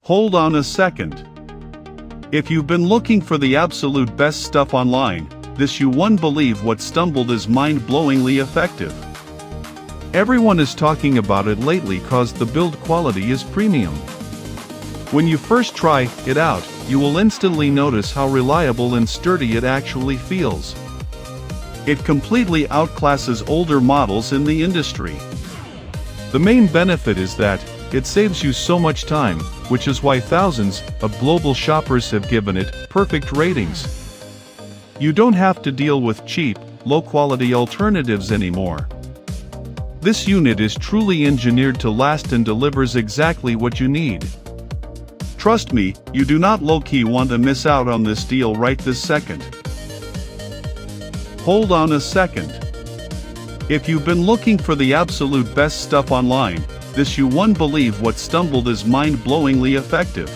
Hold on a second. If you've been looking for the absolute best stuff online, this you won't believe what stumbled is mind-blowingly effective. Everyone is talking about it lately cause the build quality is premium. When you first try it out, you will instantly notice how reliable and sturdy it actually feels. It completely outclasses older models in the industry. The main benefit is that it saves you so much time, which is why thousands of global shoppers have given it perfect ratings. You don't have to deal with cheap, low-quality alternatives anymore. This unit is truly engineered to last and delivers exactly what you need. Trust me, you do not low-key want to miss out on this deal right this second. Hold on a second. If you've been looking for the absolute best stuff online, this you won't believe what stumbled is mind-blowingly effective.